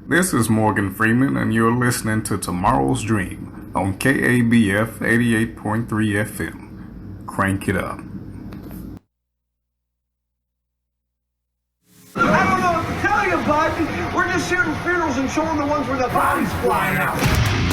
This is Morgan Freeman, and you're listening to Tomorrow's Dream on KABF 88.3 FM. Crank it up. I don't know what to tell you, bud. We're just shooting funerals and showing the ones where the bodies flying out.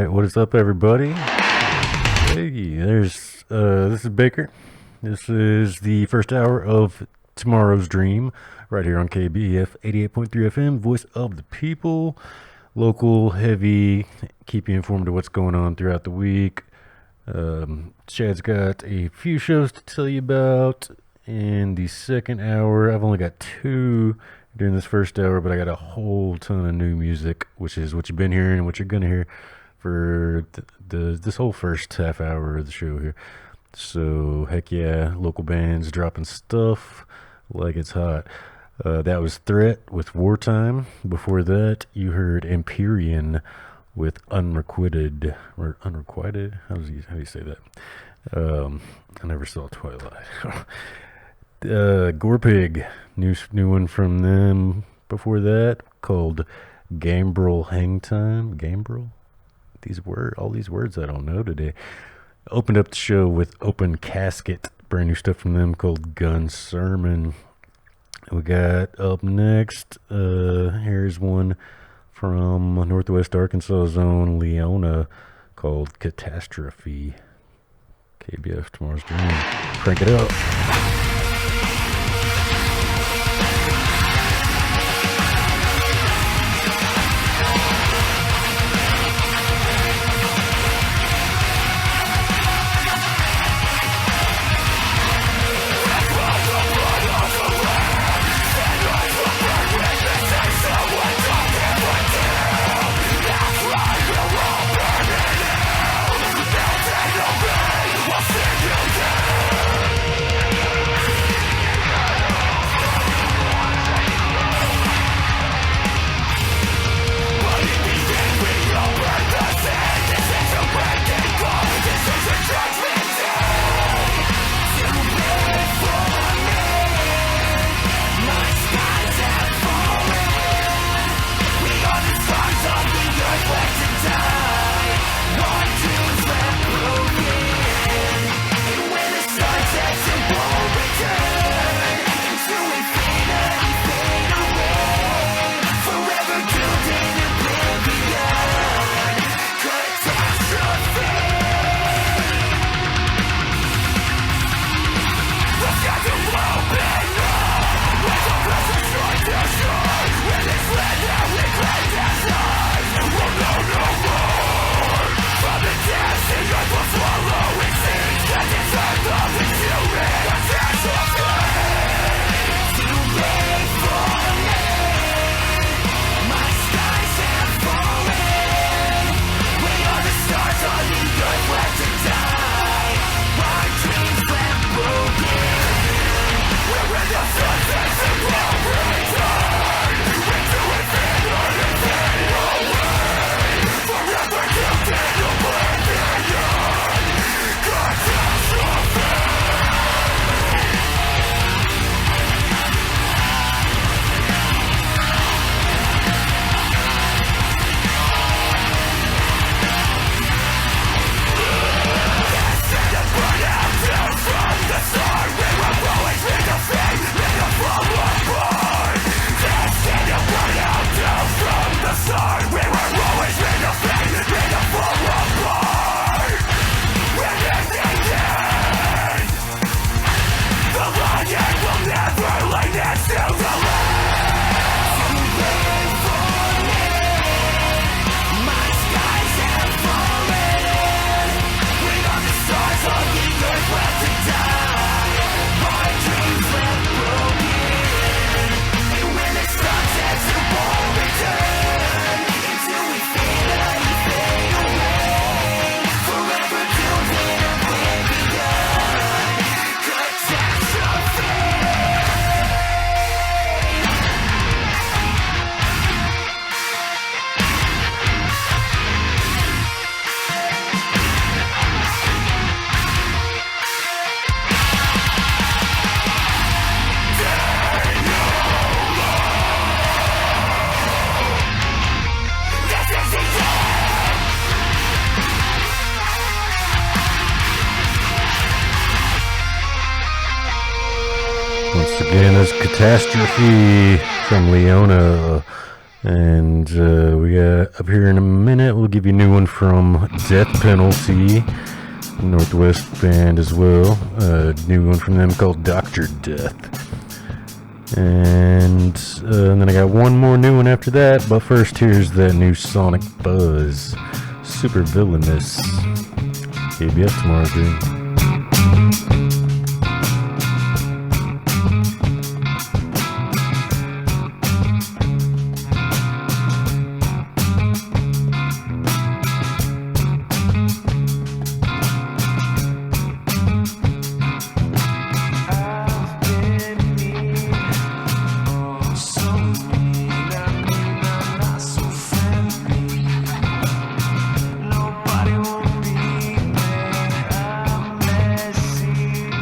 What is up, everybody? Hey, this is Baker. This is the first hour of Tomorrow's Dream, right here on KBF 88.3 FM, Voice of the People. Local, heavy, keep you informed of what's going on throughout the week. Chad's got a few shows to tell you about in the second hour. I've only got two during this first hour, but I got a whole ton of new music, which is what you've been hearing and what you're going to hear for this whole first half hour of the show here. So, heck yeah, local bands dropping stuff like it's hot. That was Threat with Wartime. Before that, you heard Empyrean with Unrequited. Or Unrequited? How do you say that? I never saw Twilight. Gorepig, new one from them. Before that, called Gambrel Hangtime. Gambrel? All these words I don't know today. Opened up the show with Open Casket, brand new stuff from them called Gun Sermon. We got up next, here's one from Northwest Arkansas Zone, Leona, called Catastrophe. KBF Tomorrow's Dream. Crank it up. We'll see you there. Once again, it's Catastrophe from Leona. And we got up here in a minute, we'll give you a new one from Death Penalty, Northwest band as well. New one from them called Dr. Death. And then I got one more new one after that. But first, here's that new Sonic Buzz. Super Villainous. KBF Tomorrow's Dream. Nobody will be there. I'm messy.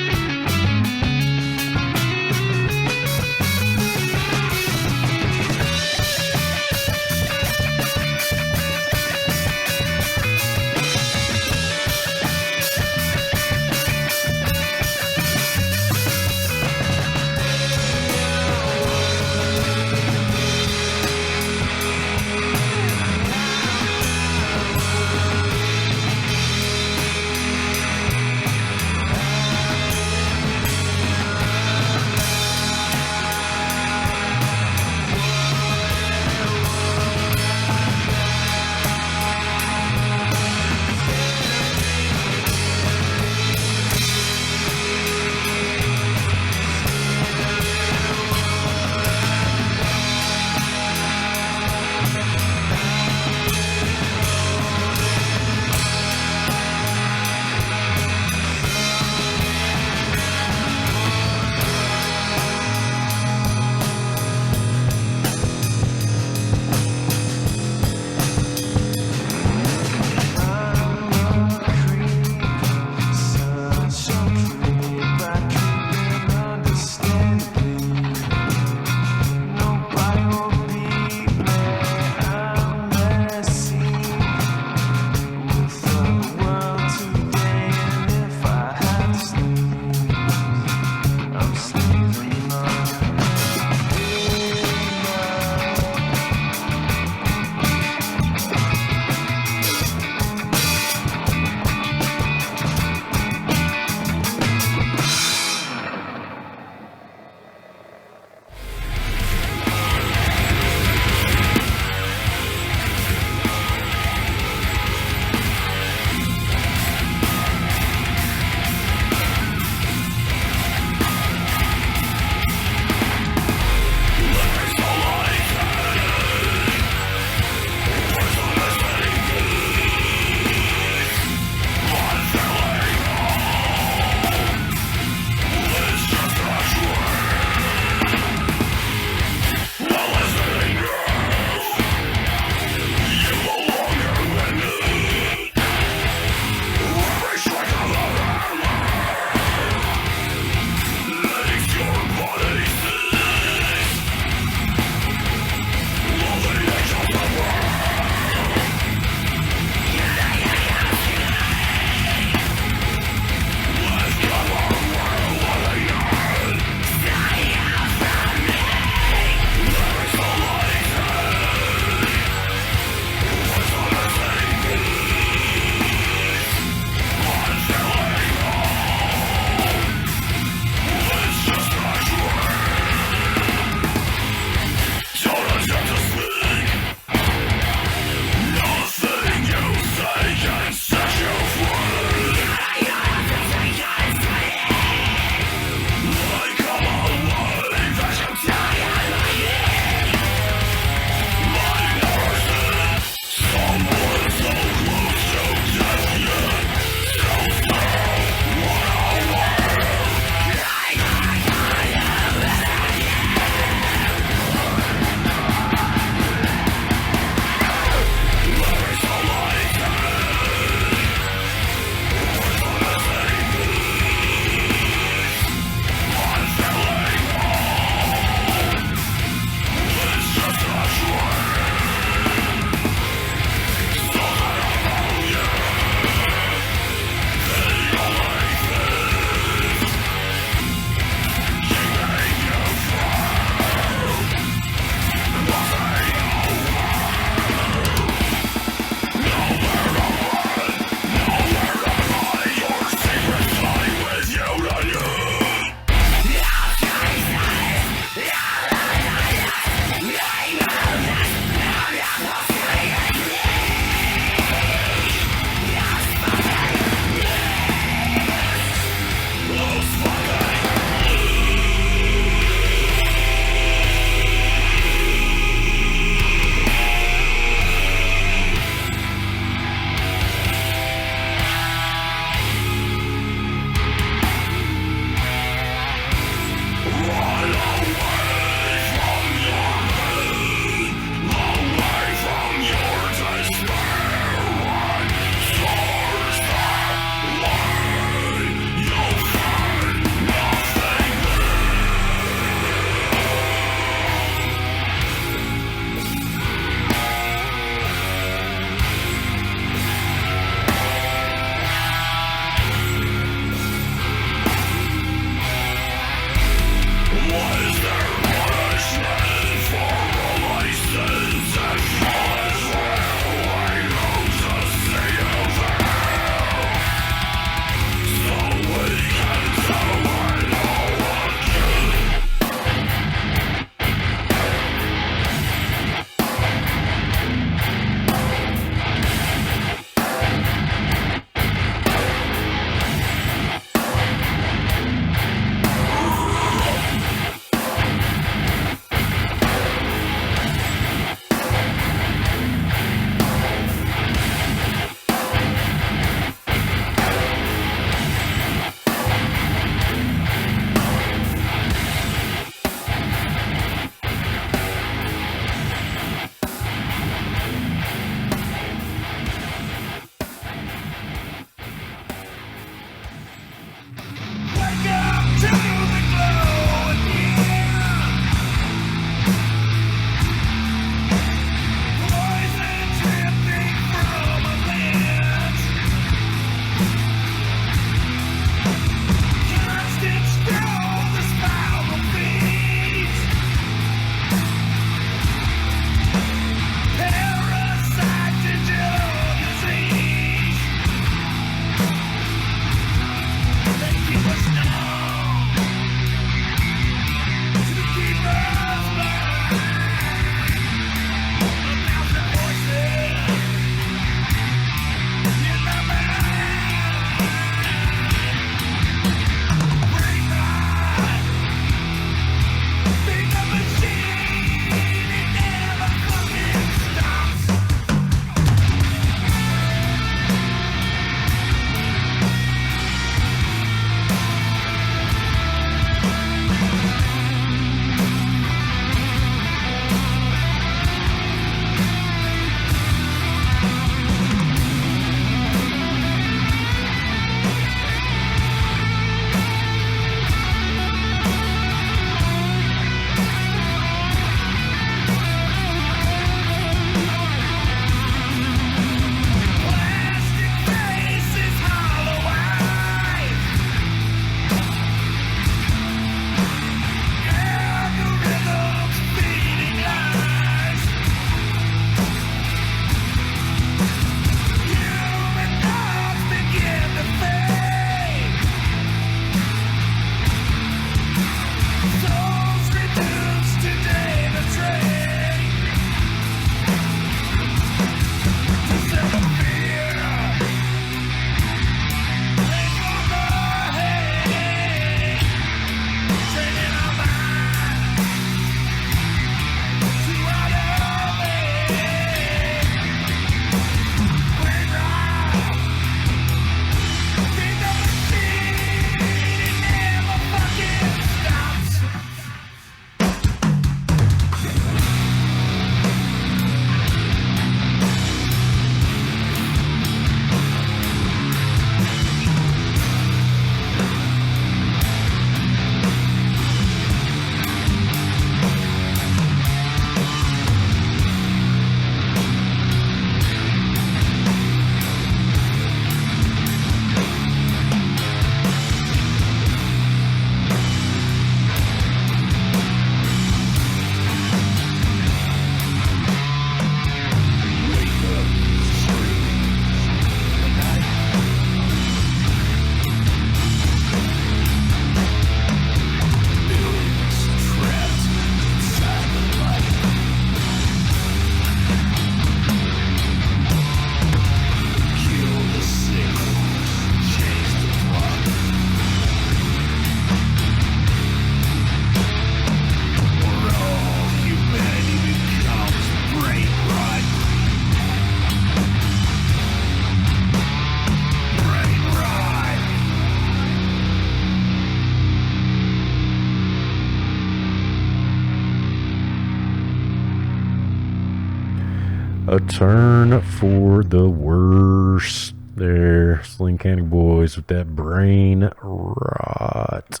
A turn for the worse. There, Sling County Boys with that brain rot.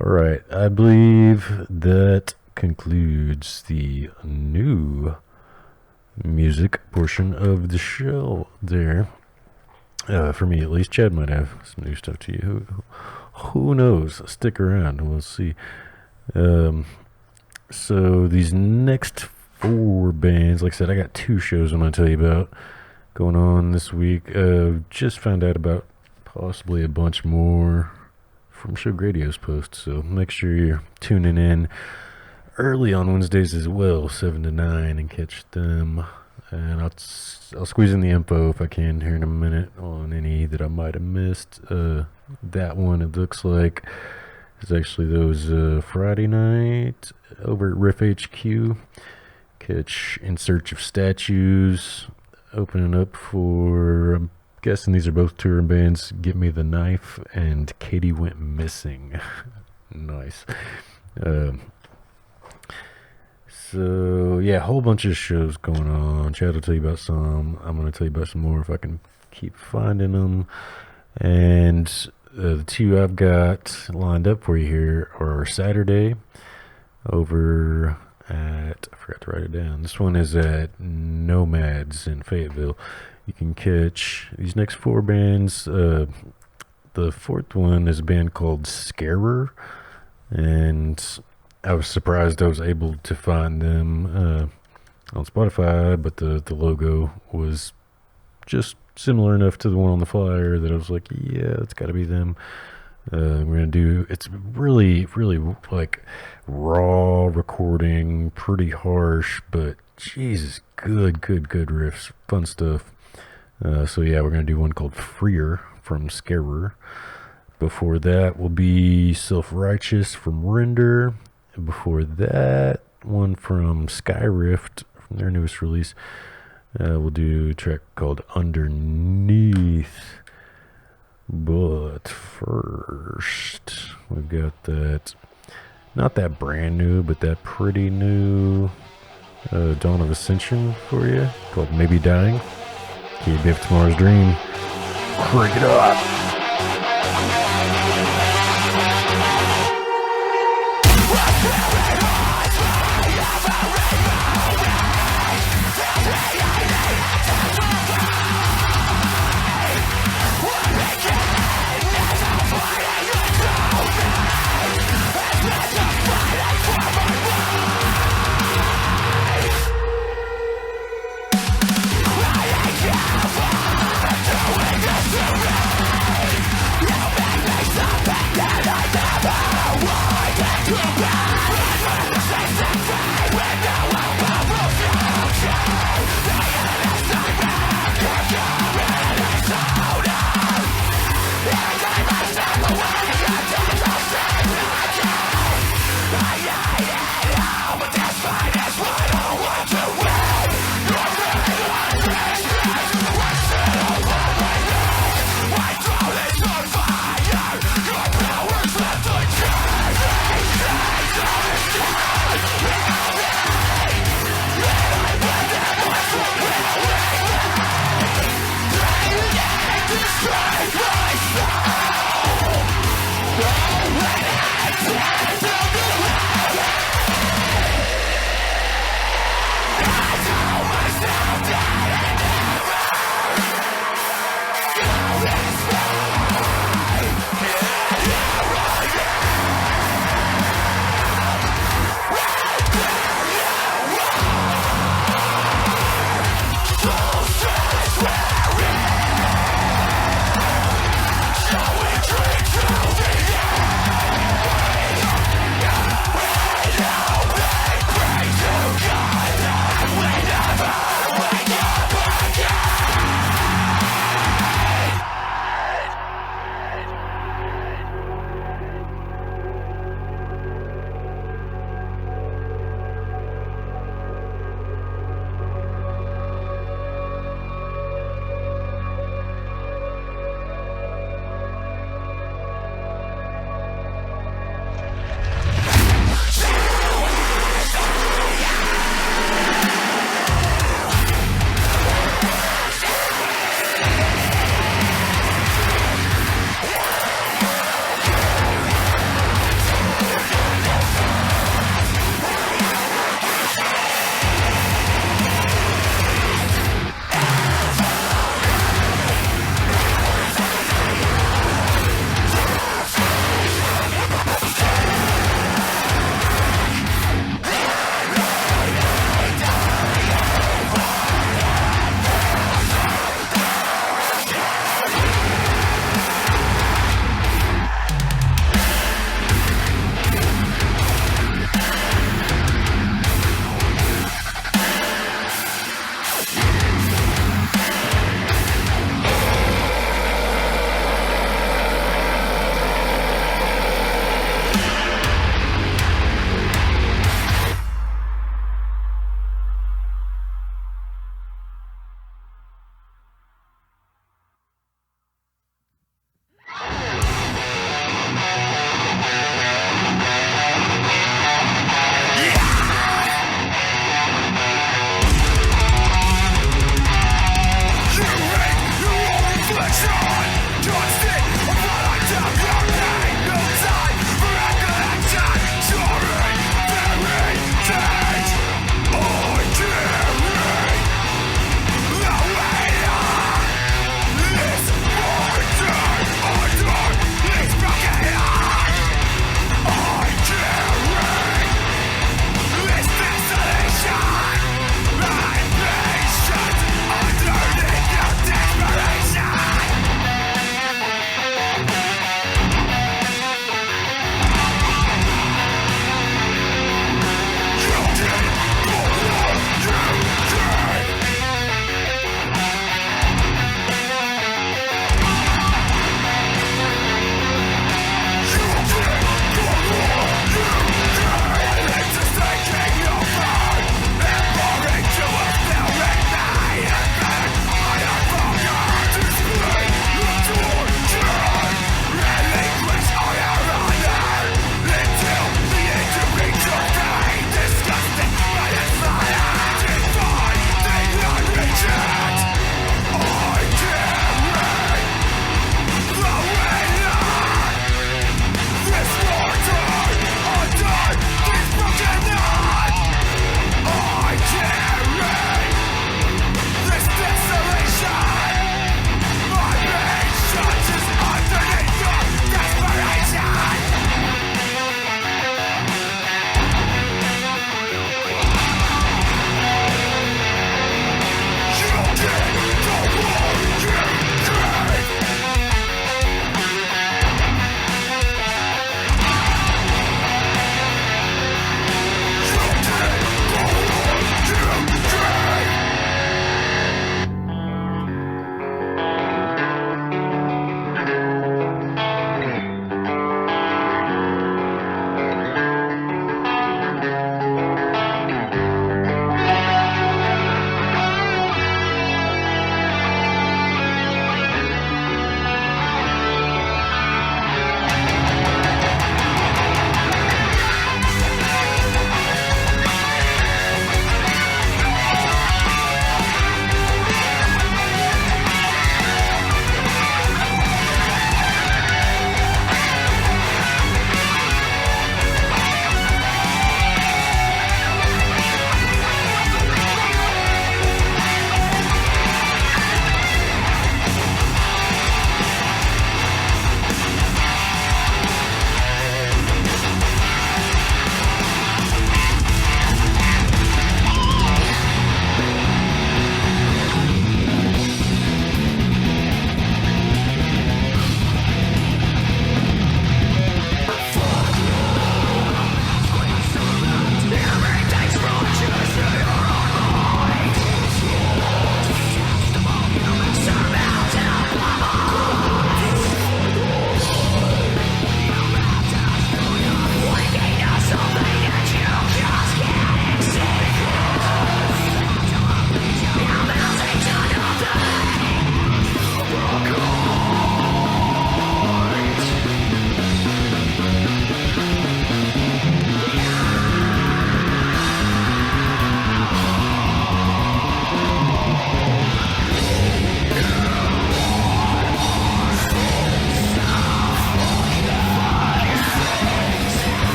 Alright, I believe that concludes the new music portion of the show there. For me at least. Chad might have some new stuff to you. Who knows? Stick around, we'll see. So these next 4 bands, like I said, I got 2 shows I'm going to tell you about going on this week. Just found out about possibly a bunch more from Show Radio's post, so make sure you're tuning in early on Wednesdays as well, 7 to 9, and catch them. And I'll squeeze in the info if I can here in a minute on any that I might have missed. That one, it looks like, is actually those Friday night over at Riff HQ. Catch In Search of Statues, opening up for, I'm guessing these are both touring bands, Give Me the Knife and Katie Went Missing. Nice. So, yeah, a whole bunch of shows going on. Chad will tell you about some. I'm going to tell you about some more if I can keep finding them. And the 2 I've got lined up for you here are Saturday over at, I forgot to write it down. This one is at Nomads in Fayetteville. You can catch these next 4 bands. The 4th one is a band called Scarer. And I was surprised I was able to find them on Spotify, but the logo was just similar enough to the one on the flyer that I was like, yeah, it's got to be them. We're going to do, it's really, really like raw recording, pretty harsh, but Jesus, good riffs, fun stuff. So yeah, we're going to do one called Freer from Scarer. Before that will be Self-Righteous from Render. And before that, one from Skyrift from their newest release. We'll do a track called Underneath. But first, we've got that, not that brand new, but that pretty new Dawn of Ascension for you, called Maybe Dying. KBF Tomorrow's Dream. Crank it up.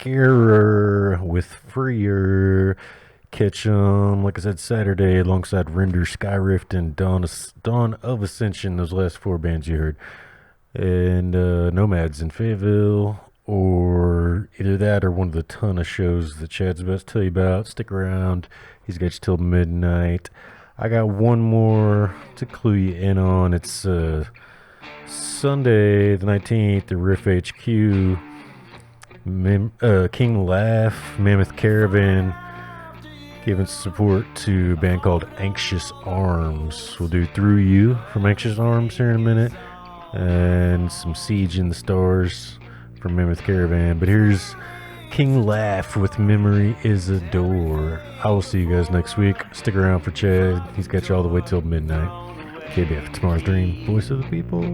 Error with Freer. Catch 'em, like I said, Saturday alongside Render, Skyrift, and Dawn of Ascension. Those last 4 bands you heard. And Nomads in Fayetteville, or either that or one of the ton of shows that Chad's about to tell you about. Stick around. He's got you till midnight. I got one more to clue you in on. It's Sunday the 19th, the Riff HQ. King Laugh, Mammoth Caravan, giving support to a band called Anxious Arms. We'll do Through You from Anxious Arms here in a minute, and some Siege in the Stars from Mammoth Caravan. But here's King Laugh with Memory is a Door. I will see you guys next week. Stick around for Chad. He's got you all the way till midnight. KBF, Tomorrow's Dream, Voice of the People.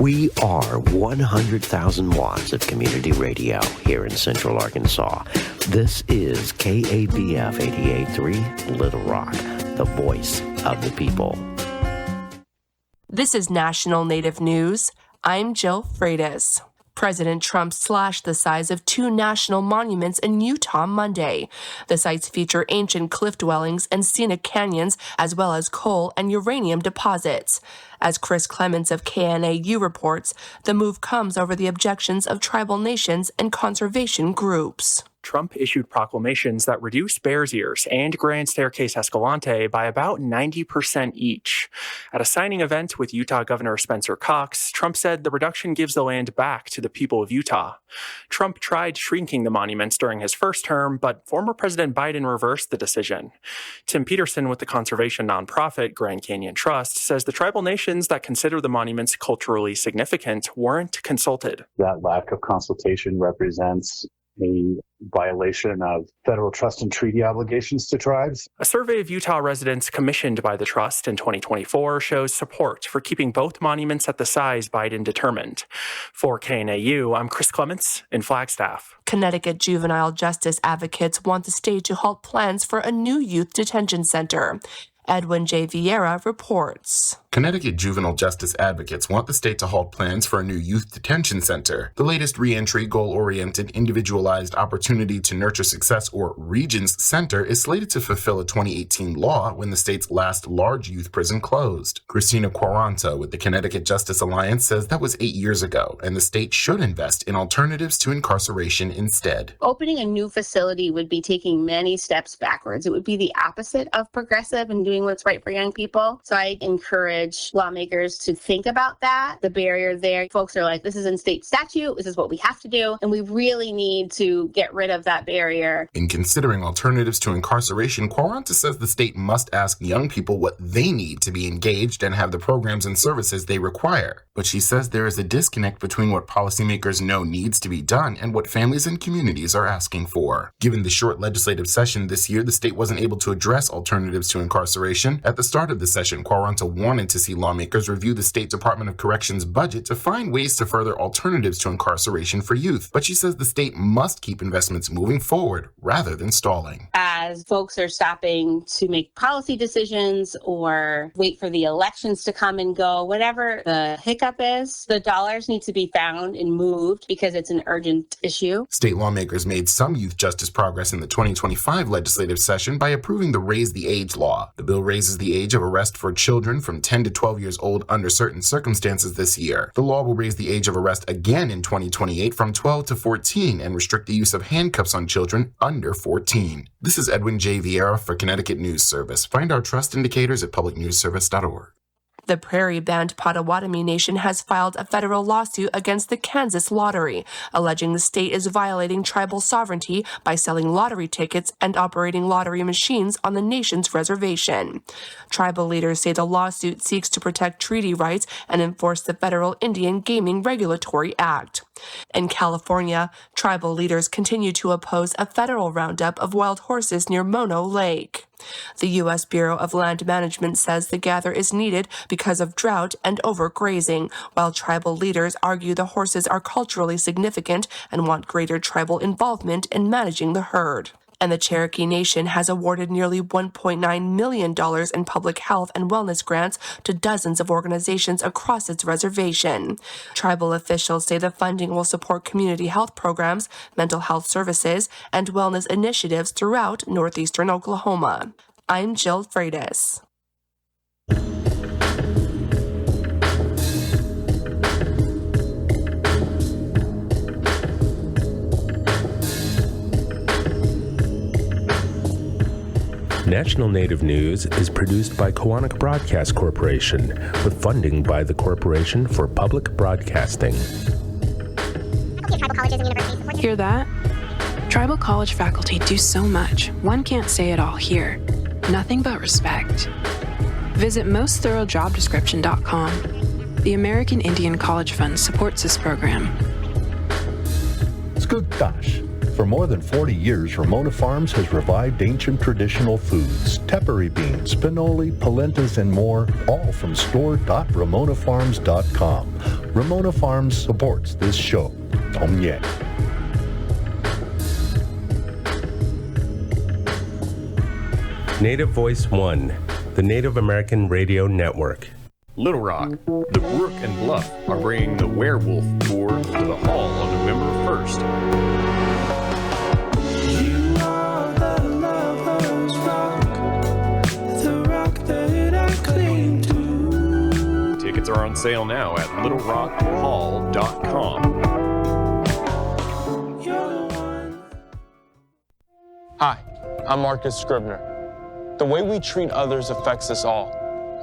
We are 100,000 watts of community radio here in Central Arkansas. This is KABF 88.3 Little Rock, the voice of the people. This is National Native News. I'm Jill Freitas. President Trump slashed the size of two national monuments in Utah Monday. The sites feature ancient cliff dwellings and scenic canyons, as well as coal and uranium deposits. As Chris Clements of KNAU reports, the move comes over the objections of tribal nations and conservation groups. Trump issued proclamations that reduced Bears Ears and Grand Staircase Escalante by about 90% each. At a signing event with Utah Governor Spencer Cox, Trump said the reduction gives the land back to the people of Utah. Trump tried shrinking the monuments during his first term, but former President Biden reversed the decision. Tim Peterson with the conservation nonprofit Grand Canyon Trust says the tribal nations that consider the monuments culturally significant weren't consulted. That lack of consultation represents a violation of federal trust and treaty obligations to tribes. A survey of Utah residents commissioned by the trust in 2024 shows support for keeping both monuments at the size Biden determined. For KNAU, I'm Chris Clements in Flagstaff. Connecticut juvenile justice advocates want the state to halt plans for a new youth detention center. Edwin J. Vieira reports. Connecticut juvenile justice advocates want the state to halt plans for a new youth detention center. The latest reentry, goal-oriented, individualized opportunity to nurture success, or Regions Center, is slated to fulfill a 2018 law when the state's last large youth prison closed. Christina Quaranta with the Connecticut Justice Alliance says that was 8 years ago, and the state should invest in alternatives to incarceration instead. Opening a new facility would be taking many steps backwards. It would be the opposite of progressive and doing what's right for young people. So I encourage lawmakers to think about that. The barrier there, folks are like, this is in state statute, this is what we have to do, and we really need to get rid of that barrier. In considering alternatives to incarceration, Quaranta says the state must ask young people what they need to be engaged and have the programs and services they require. But she says there is a disconnect between what policymakers know needs to be done and what families and communities are asking for. Given the short legislative session this year, the state wasn't able to address alternatives to incarceration. At the start of the session, Quaranta wanted to see lawmakers review the State Department of Corrections budget to find ways to further alternatives to incarceration for youth. But she says the state must keep investments moving forward rather than stalling. As folks are stopping to make policy decisions or wait for the elections to come and go, whatever the hiccup is, the dollars need to be found and moved because it's an urgent issue. State lawmakers made some youth justice progress in the 2025 legislative session by approving the Raise the Age law. The bill raises the age of arrest for children from 10 to 12 years old under certain circumstances this year. The law will raise the age of arrest again in 2028 from 12 to 14 and restrict the use of handcuffs on children under 14. This is Edwin J. Vieira for Connecticut News Service. Find our trust indicators at publicnewsservice.org. The Prairie Band Potawatomi Nation has filed a federal lawsuit against the Kansas Lottery, alleging the state is violating tribal sovereignty by selling lottery tickets and operating lottery machines on the nation's reservation. Tribal leaders say the lawsuit seeks to protect treaty rights and enforce the Federal Indian Gaming Regulatory Act. In California, tribal leaders continue to oppose a federal roundup of wild horses near Mono Lake. The U.S. Bureau of Land Management says the gather is needed because of drought and overgrazing, while tribal leaders argue the horses are culturally significant and want greater tribal involvement in managing the herd. And the Cherokee Nation has awarded nearly $1.9 million in public health and wellness grants to dozens of organizations across its reservation. Tribal officials say the funding will support community health programs, mental health services, and wellness initiatives throughout northeastern Oklahoma. I'm Jill Freitas. National Native News is produced by Koahnic Broadcast Corporation with funding by the Corporation for Public Broadcasting. Hear that? Tribal college faculty do so much, one can't say it all here. Nothing but respect. Visit mostthoroughdjobdescription.com. The American Indian College Fund supports this program. Skugtash, For more than 40 years, Ramona Farms has revived ancient traditional foods, tepary beans, pinoli, polentas, and more, all from store.ramonafarms.com. Ramona Farms supports this show. Om Nye. Native Voice One, the Native American Radio Network. Little Rock, the Brook and Bluff are bringing the Werewolf Tour to the Hall on November 1st. You are the lover's rock, the rock that I cling to. Tickets are on sale now at littlerockhall.com. Hi, I'm Marcus Scribner. The way we treat others affects us all,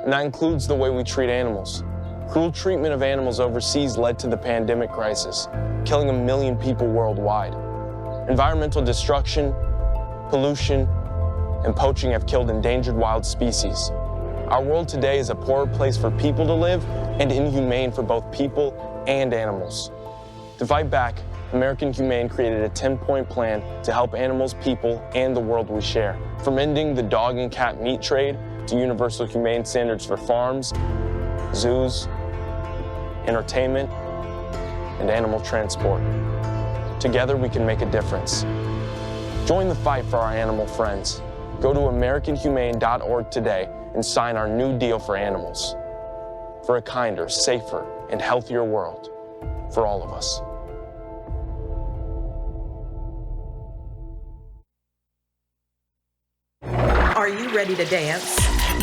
and that includes the way we treat animals. Cruel treatment of animals overseas led to the pandemic crisis, killing 1 million people worldwide. Environmental destruction, pollution, and poaching have killed endangered wild species. Our world today is a poorer place for people to live and inhumane for both people and animals. To fight back, American Humane created a 10-point plan to help animals, people, and the world we share. From ending the dog and cat meat trade to universal humane standards for farms, zoos, entertainment, and animal transport. Together we can make a difference. Join the fight for our animal friends. Go to AmericanHumane.org today and sign our new deal for animals. For a kinder, safer, and healthier world for all of us. Are you ready to dance?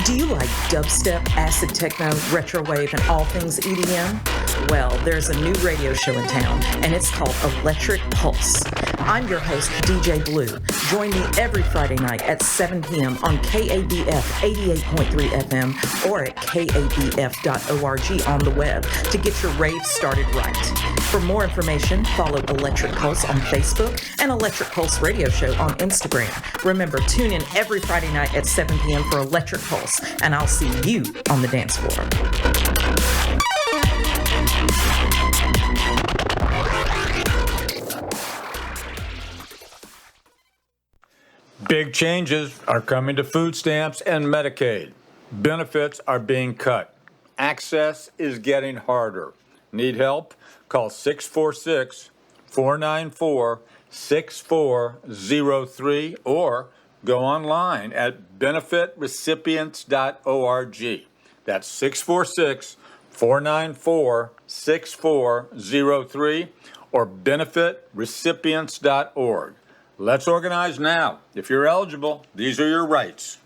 Do you like dubstep, acid techno, retro wave, and all things EDM? Well, there's a new radio show in town, and it's called Electric Pulse. I'm your host, DJ Blue. Join me every Friday night at 7 p.m. on KABF 88.3 FM or at kabf.org on the web to get your rave started right. For more information, follow Electric Pulse on Facebook and Electric Pulse Radio Show on Instagram. Remember, tune in every Friday night at 7 p.m. for Electric Pulse, and I'll see you on the dance floor. Big changes are coming to food stamps and Medicaid. Benefits are being cut. Access is getting harder. Need help? Call 646-494-6403 or go online at benefitrecipients.org. That's 646-494-6403 or benefitrecipients.org. Let's organize now. If you're eligible, these are your rights.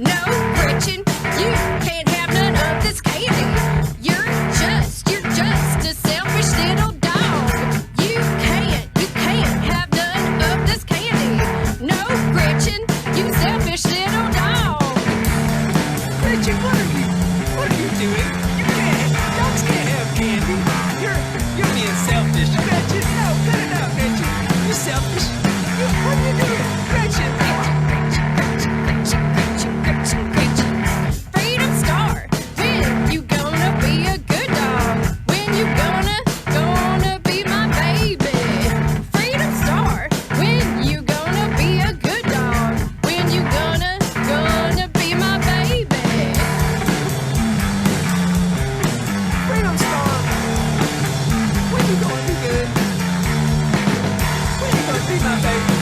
No, Gretchen, you can't have none of this candy. You're just a selfish little dog. You can't have none of this candy. No, Gretchen, you selfish little dog. Gretchen, what are you doing? Dogs can't have candy. You're being selfish. Gretchen, no, cut it out, Gretchen. You're selfish. What are you doing? Gretchen. Freedom Star, when you gonna be a good dog? When you gonna be my baby? Freedom Star, when you gonna be a good dog? When you gonna be my baby? Freedom Star. When you gonna be good? When you gonna be my baby?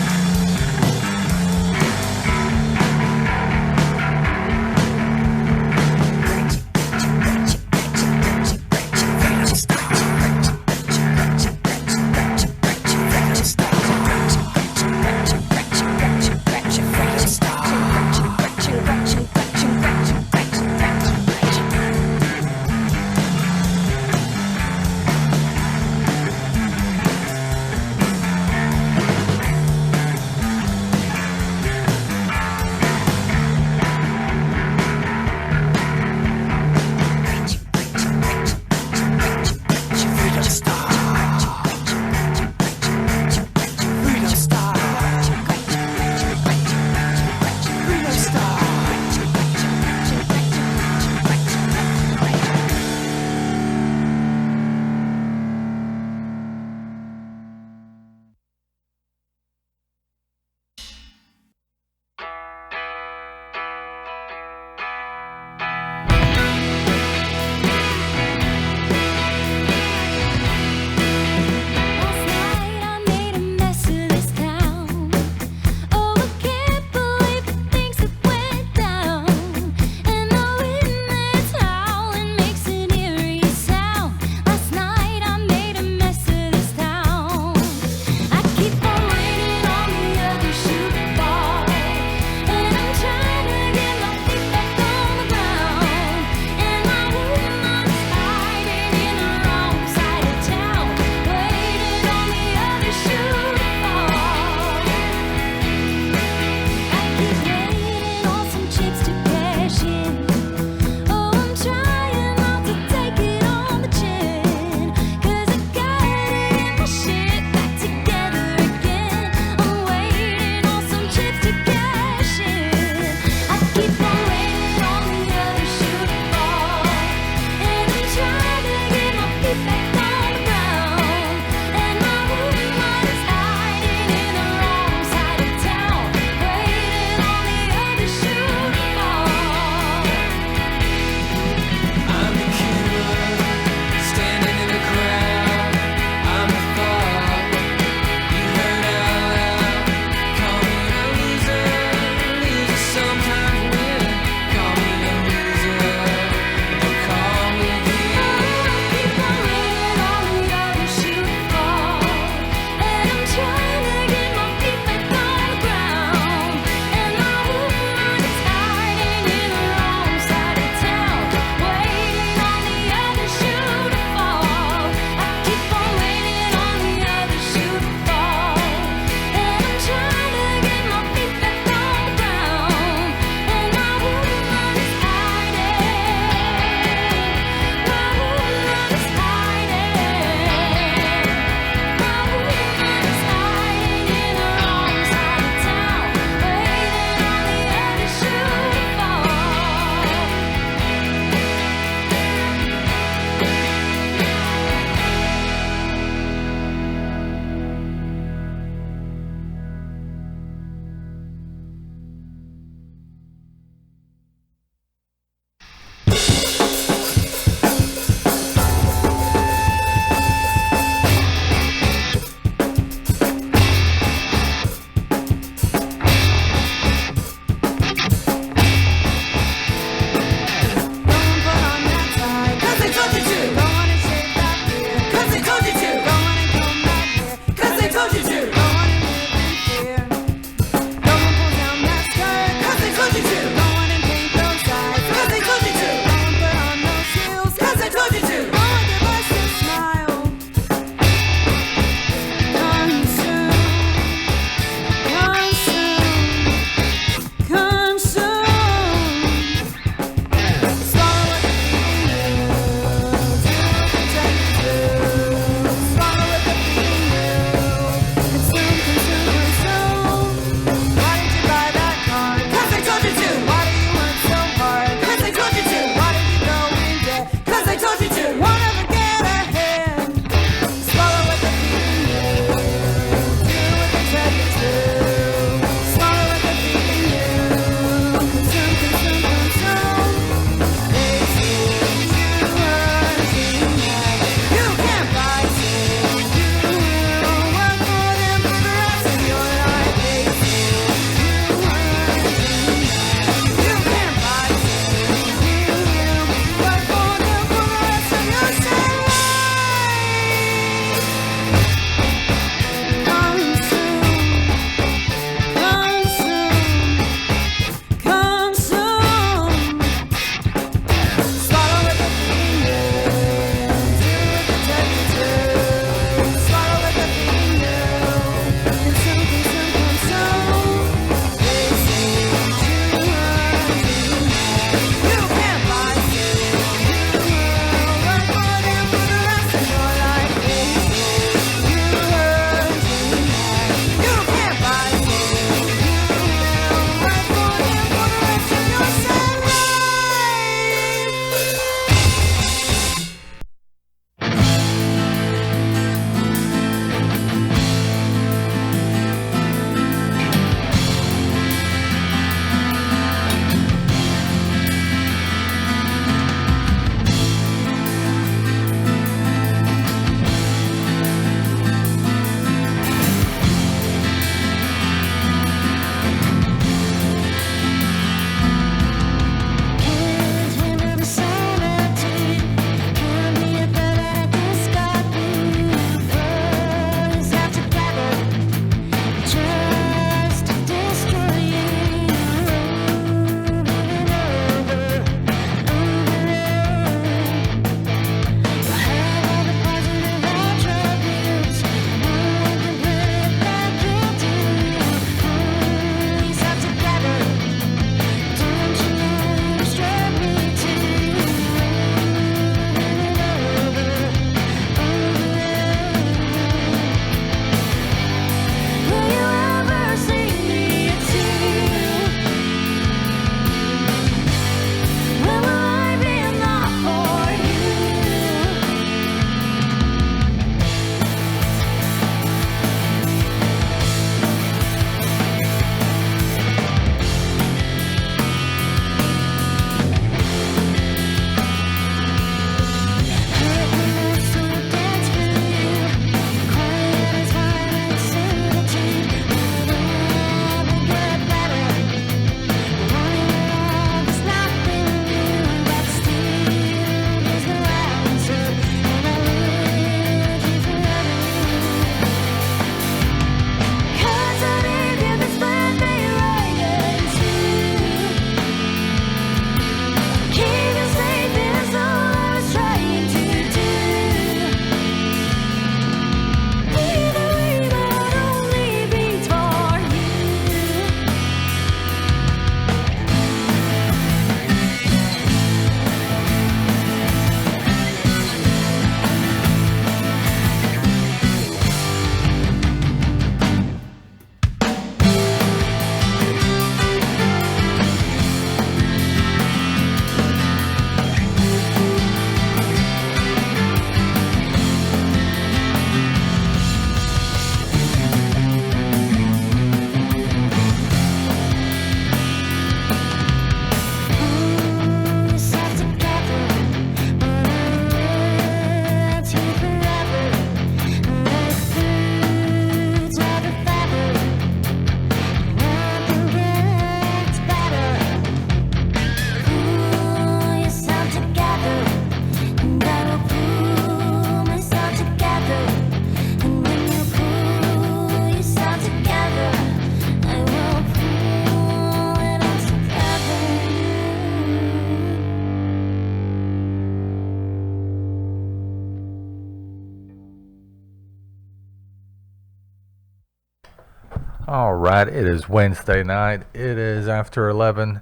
All right, it is Wednesday night. It is after 11,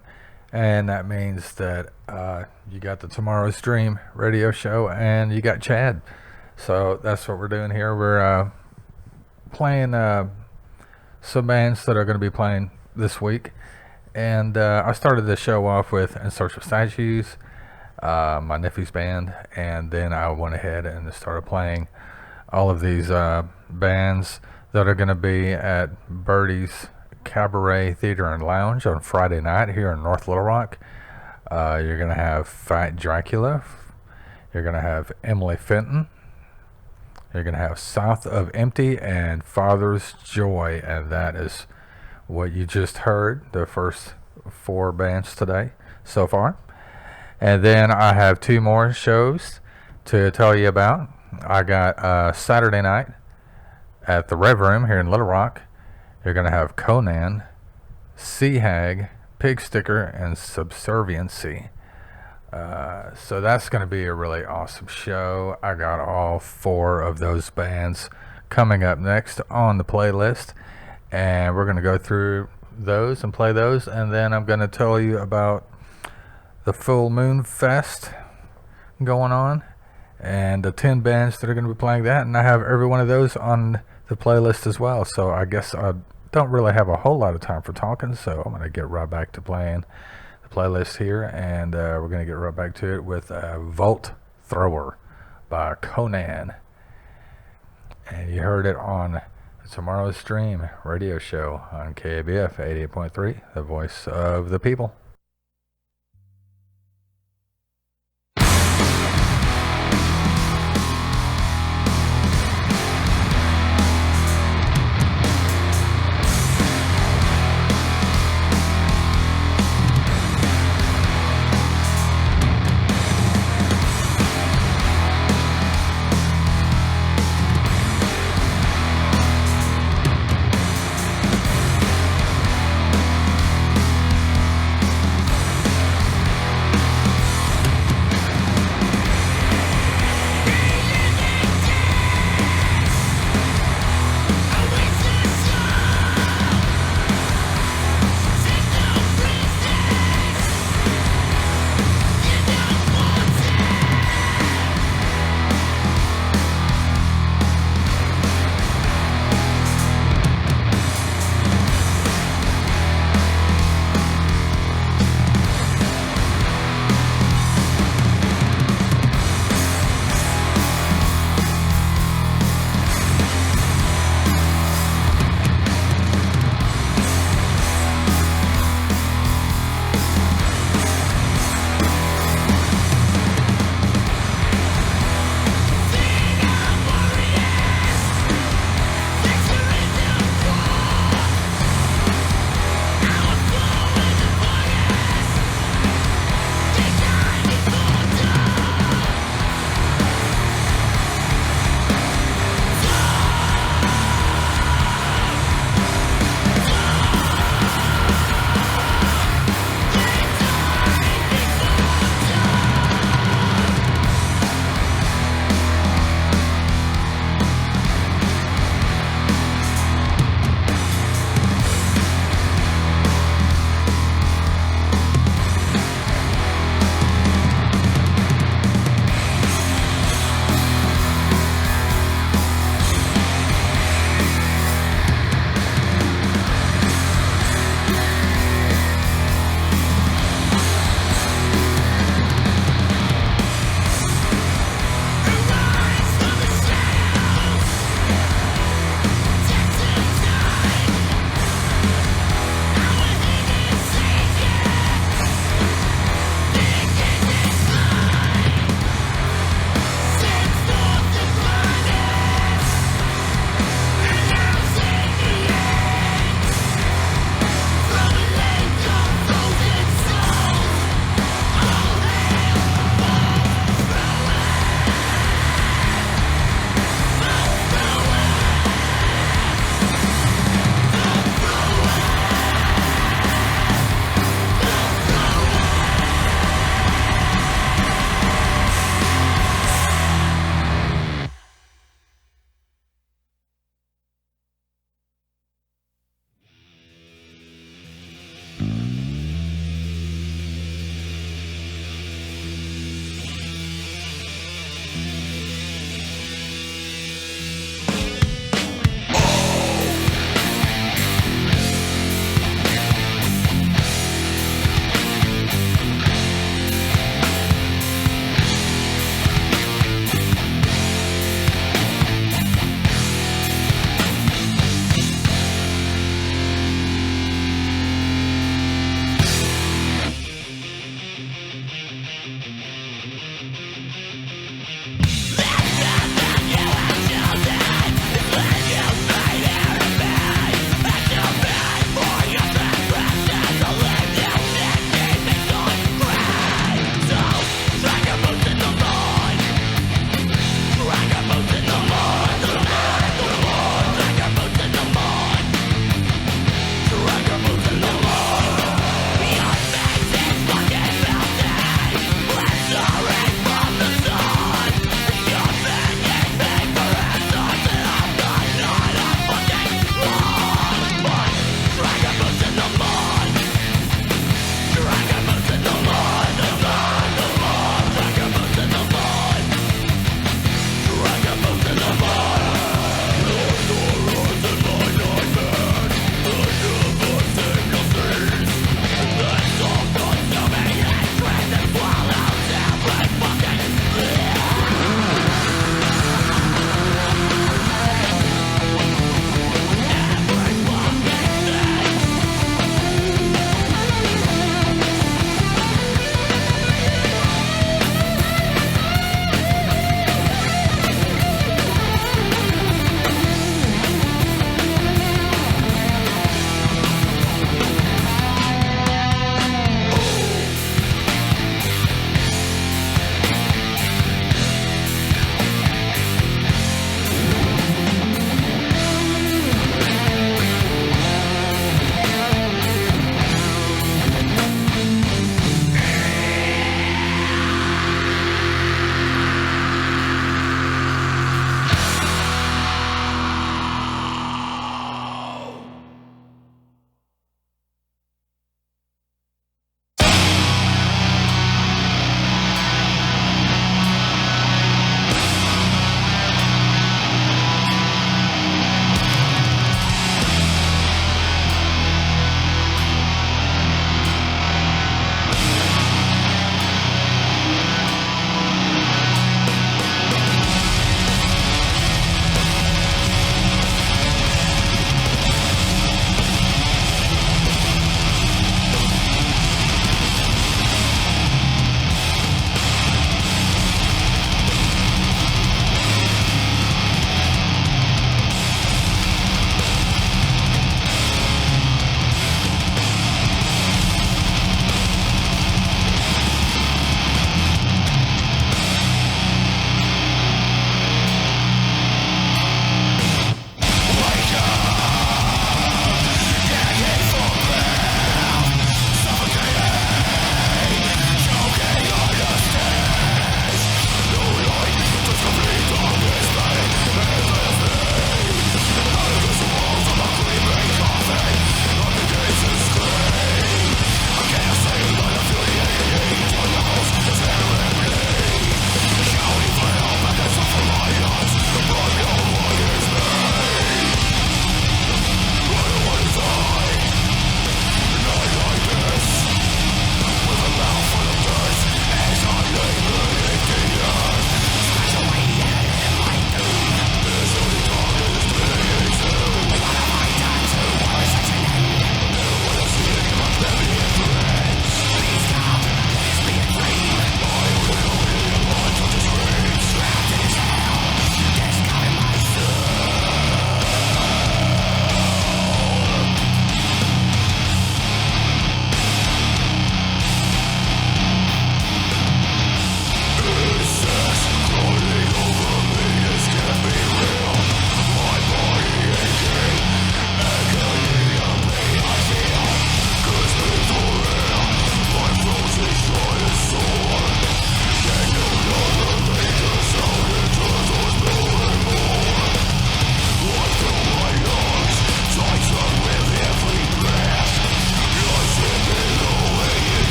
and that means that you got the Tomorrow's Dream radio show, and you got Chad. So that's what we're doing here. We're playing some bands that are going to be playing this week. And I started the show off with In Search of Statues, my nephew's band, and then I went ahead and started playing all of these bands that are going to be at Birdie's Cabaret Theater and Lounge on Friday night here in North Little Rock. You're going to have Fat Dracula. You're going to have Emily Fenton. You're going to have South of Empty and Father's Joy, and that is what you just heard, the first 4 bands today so far. And then I have 2 more shows to tell you about. I got Saturday night at the Rev Room here in Little Rock. You're going to have Conan, Sea Hag, Pig Sticker, and Subserviency. So that's going to be a really awesome show. I got all 4 of those bands coming up next on the playlist, and we're going to go through those and play those, and then I'm going to tell you about the Full Moon Fest going on and the 10 bands that are going to be playing that, and I have every one of those on the playlist as well. So I guess I don't really have a whole lot of time for talking, so I'm going to get right back to playing the playlist here, and we're going to get right back to it with Volt Thrower by Conan. And you heard it on Tomorrow's Dream radio show on KABF 88.3, the voice of the people.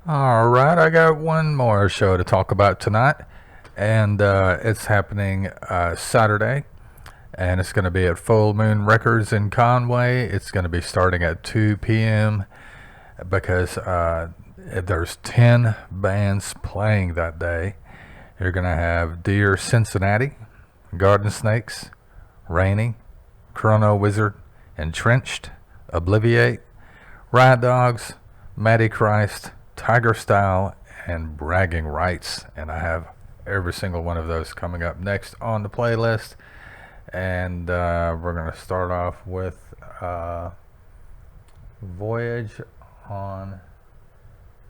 All right, I got one more show to talk about tonight, and it's happening Saturday, and it's going to be at Full Moon Records in Conway. It's going to be starting at 2 p.m. because there's 10 bands playing that day. You're going to have Dear Cincinnati, Garden Snakes, Rainy, Chrono Wizard, Entrenched, Obliviate, Riot Dogs, Matty Christ, Tiger Style, and Bragging Rights. And I have every single one of those coming up next on the playlist. And we're going to start off with Voyage on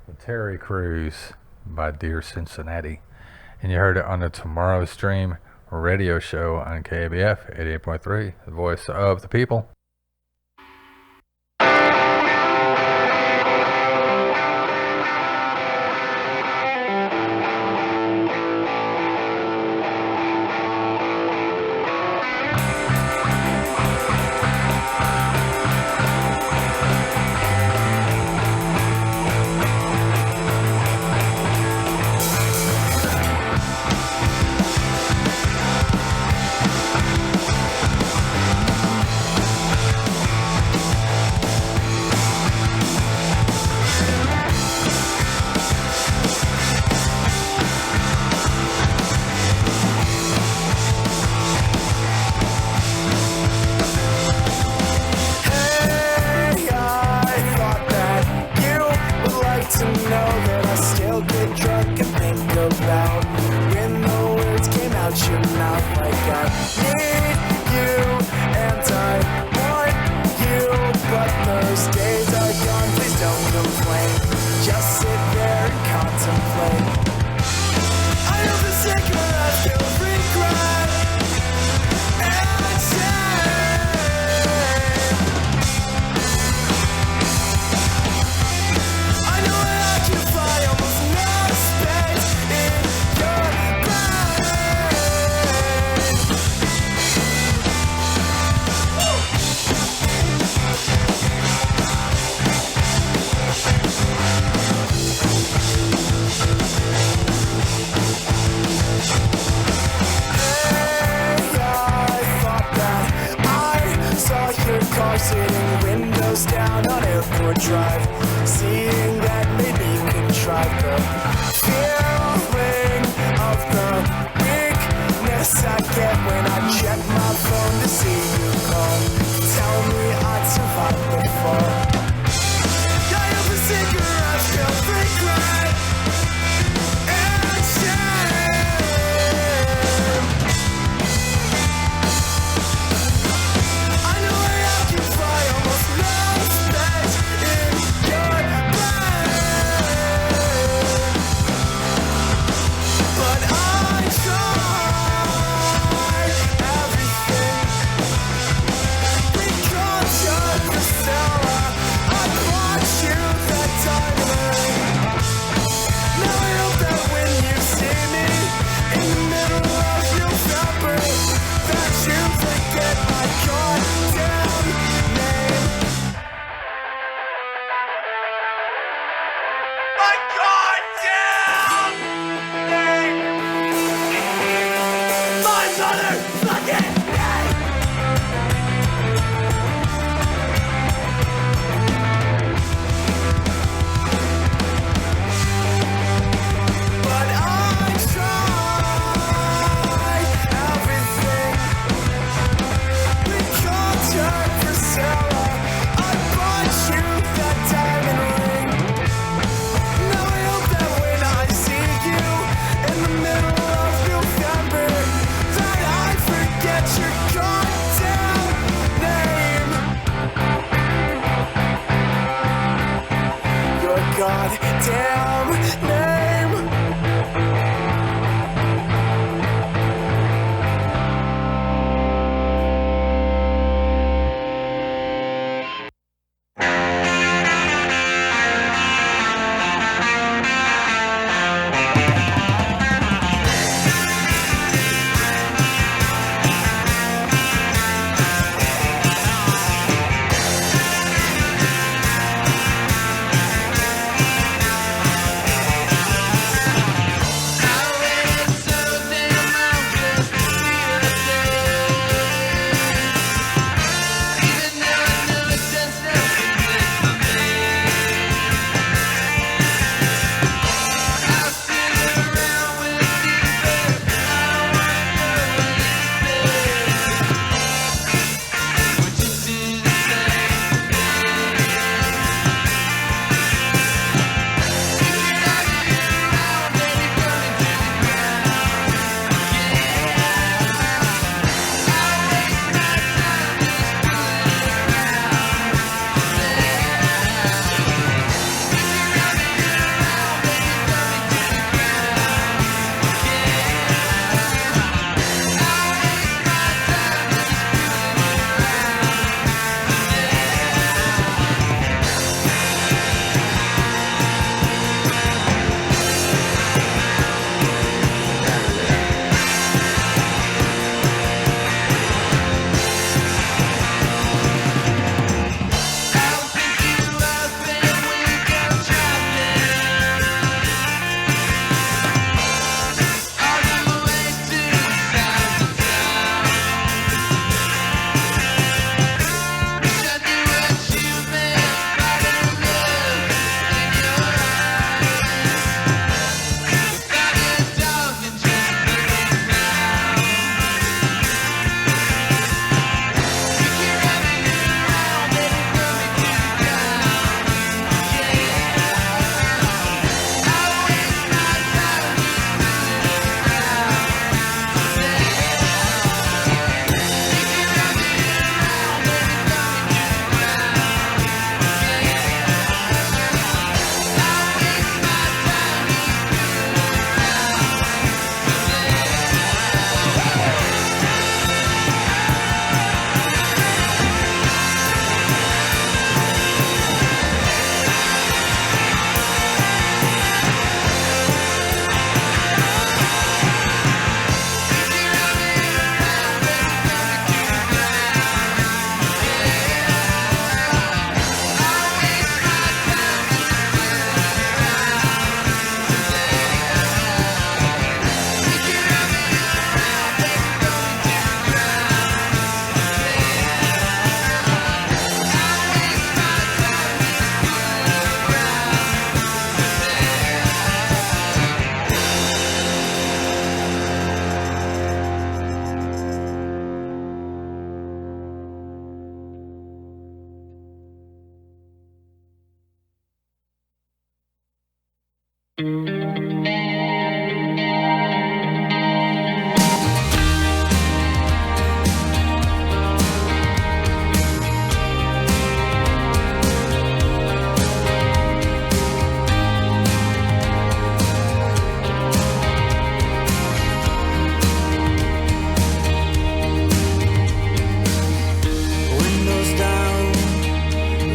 the Terry Cruise by Dear Cincinnati. And you heard it on the Tomorrow's Dream radio show on KABF 88.3, the voice of the people.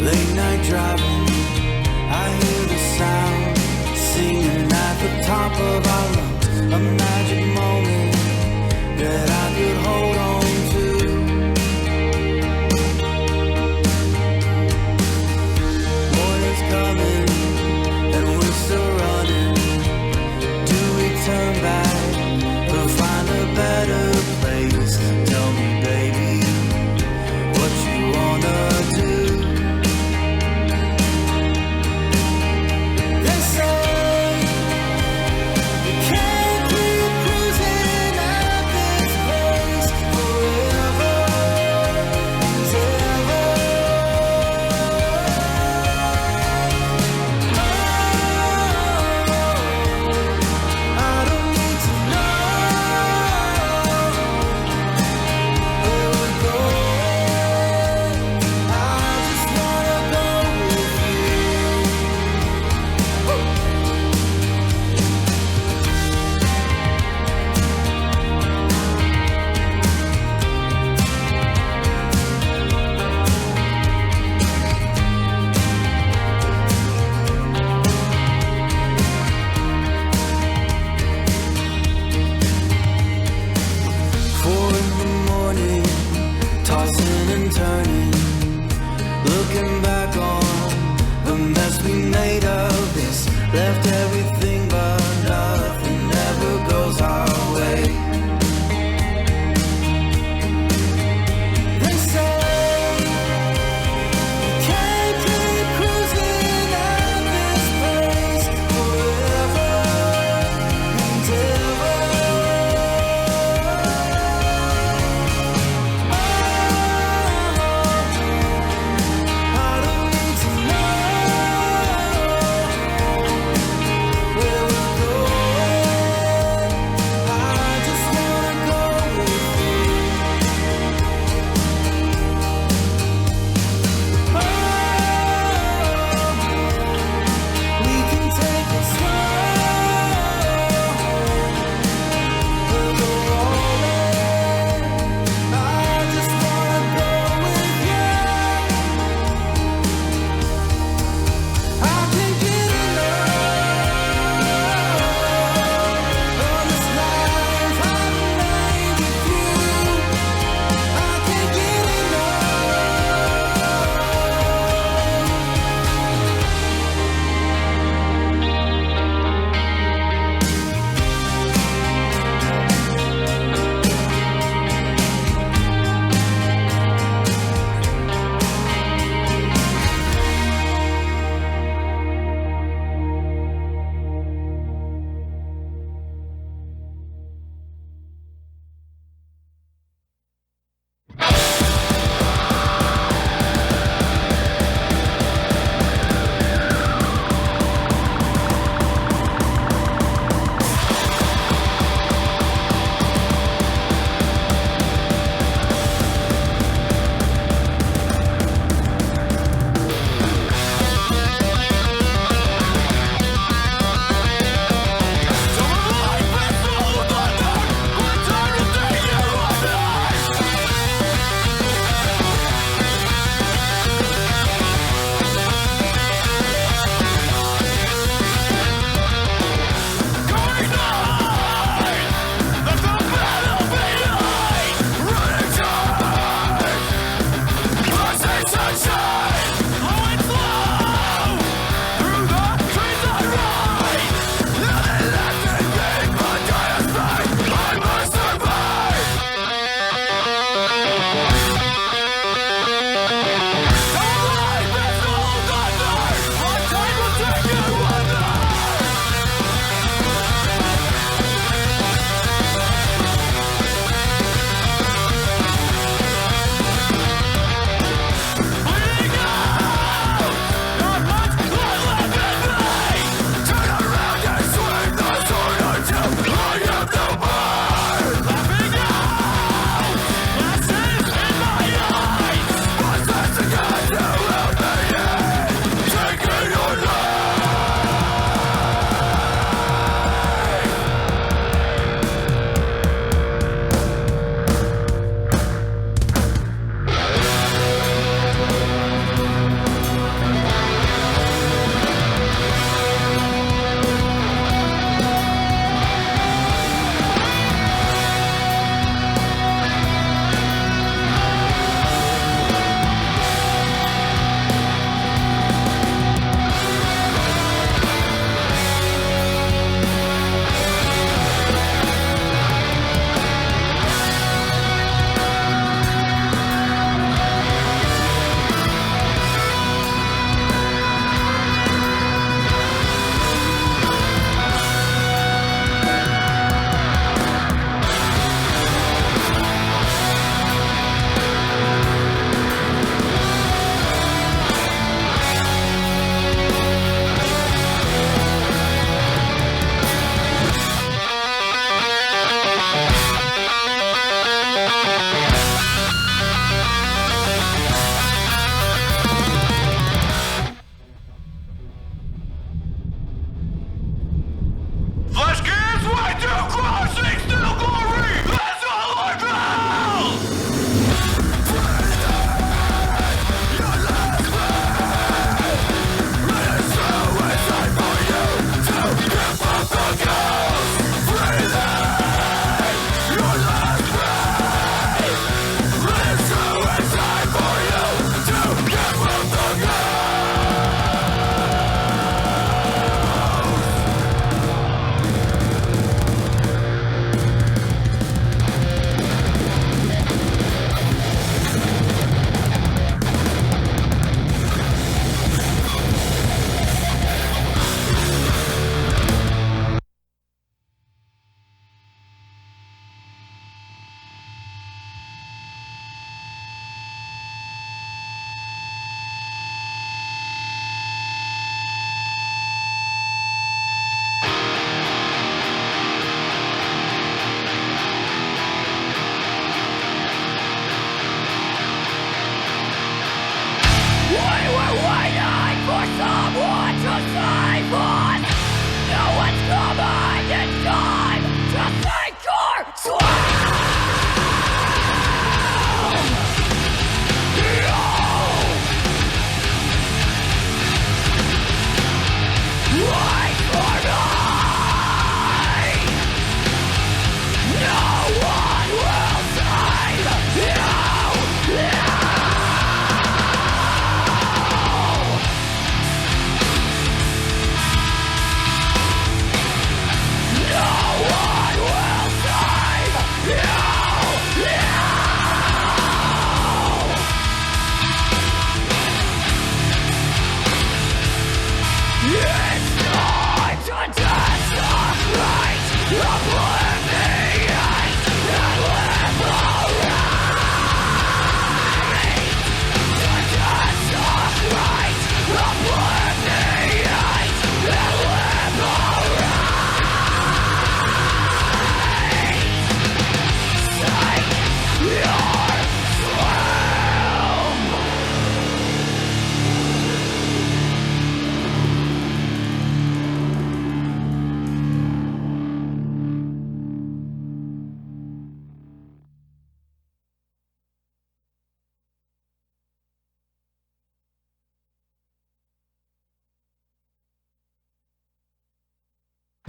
Late night driving, I hear the sound, singing at the top of our lungs. A magic moment that I could hold on to. Morning's coming and we're still running. Do we turn back or find a better place? Tell me, baby, what you wanna do. They say you can't keep cruising at this pace forever and ever. I don't need to know where we're going. I just wanna go with Four in the morning, tossing and turning, looking back on the mess we made of this. Left everything but nothing ever goes our way. They say you can't keep cruising at this pace forever and ever. I don't need to know someone to save us. No one's coming in time to take our swim. Wait for me. No one will save you.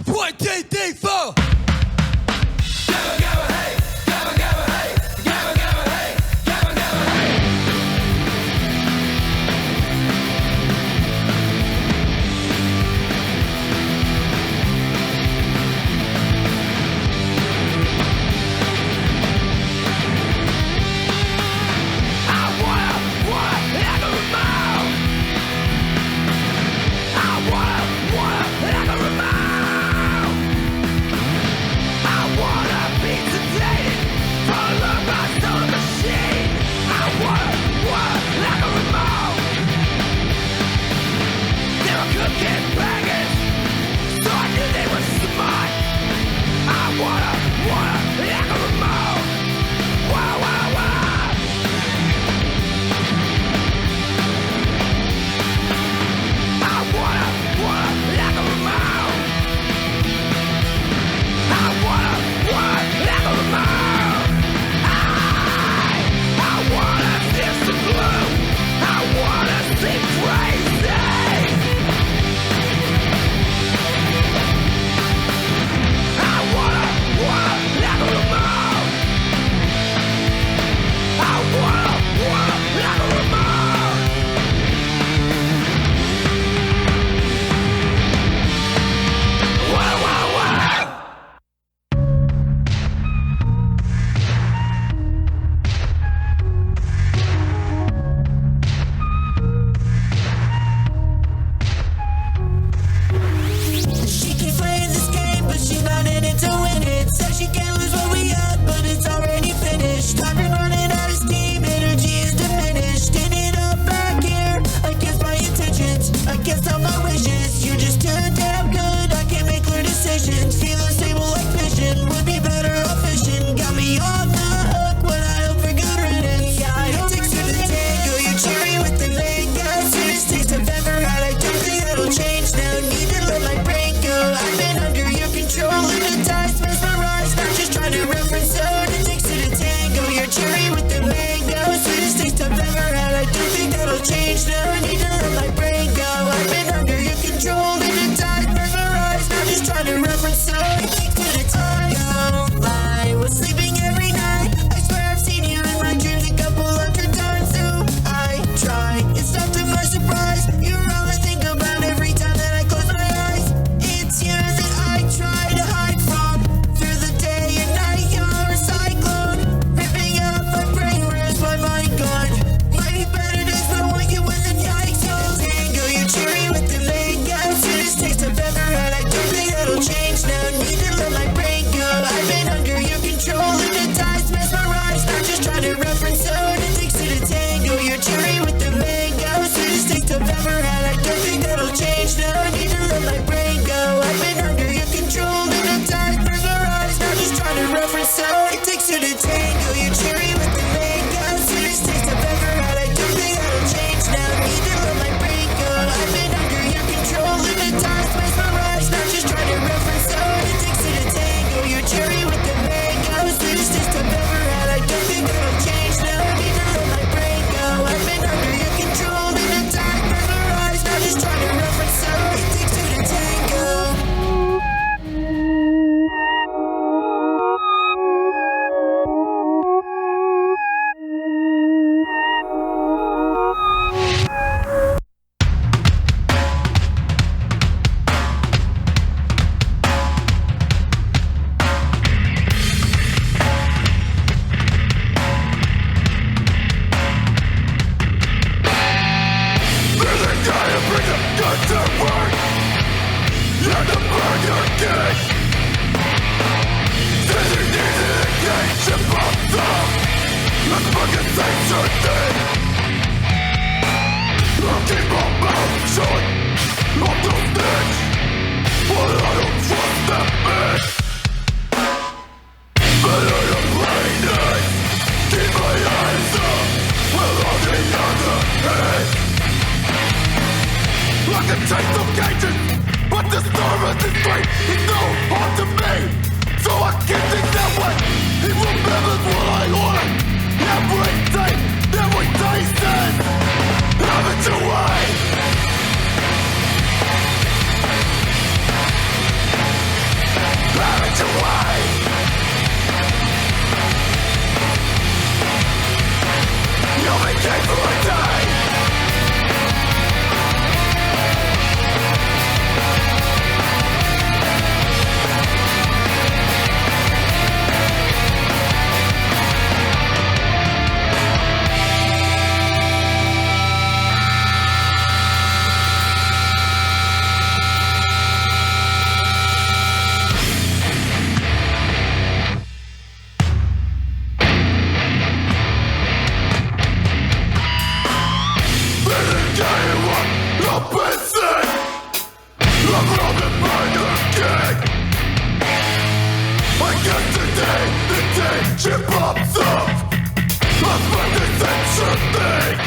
One, two, three, four. Might be better days, but I want you with the bring the gun to work. You're the burger king. Standing into the cage and pops up. Let's fucking say something. I'll keep my mouth shut. I'm the snitch, but I don't trust that bitch. Better to play nice. Keep my eyes up while on the other hand. I can take some cages, but the service is great. It's no harm to me, so I keep things that way. He remembers what I ordered. Every day he says, have it your way. Have it your way. You'll be king for a day. She pops up. I'll find this extra thing.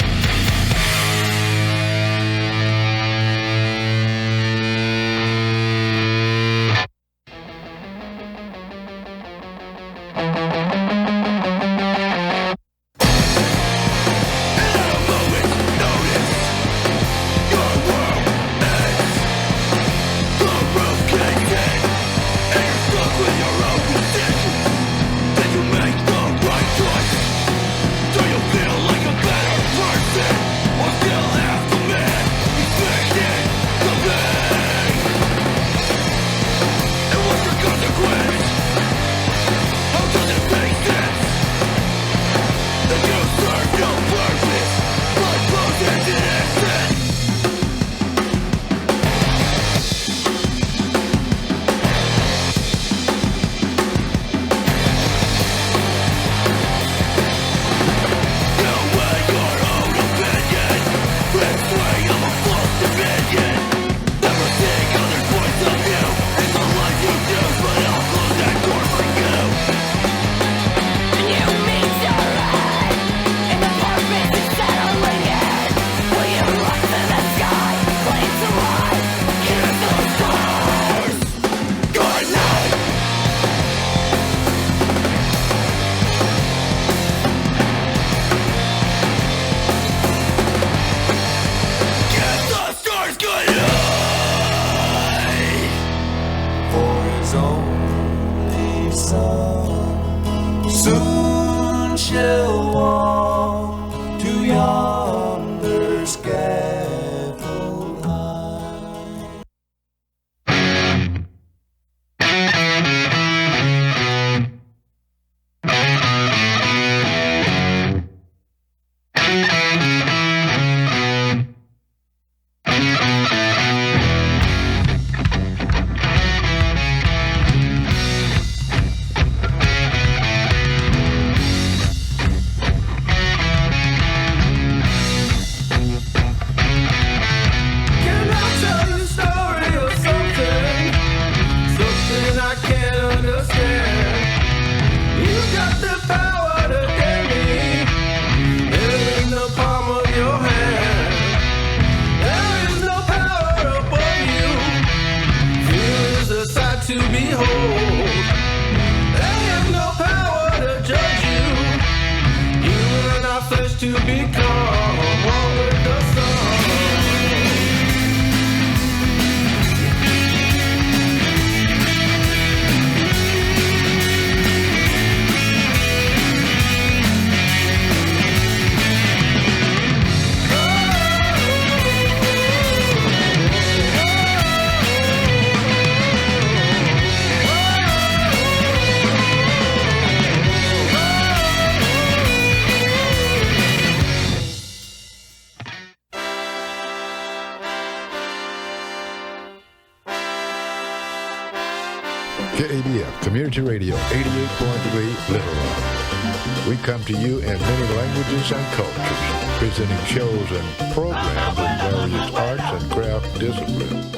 KABF Community Radio 88.3 Little Rock. We come to you in many languages and cultures, presenting shows and programs in various arts and craft disciplines.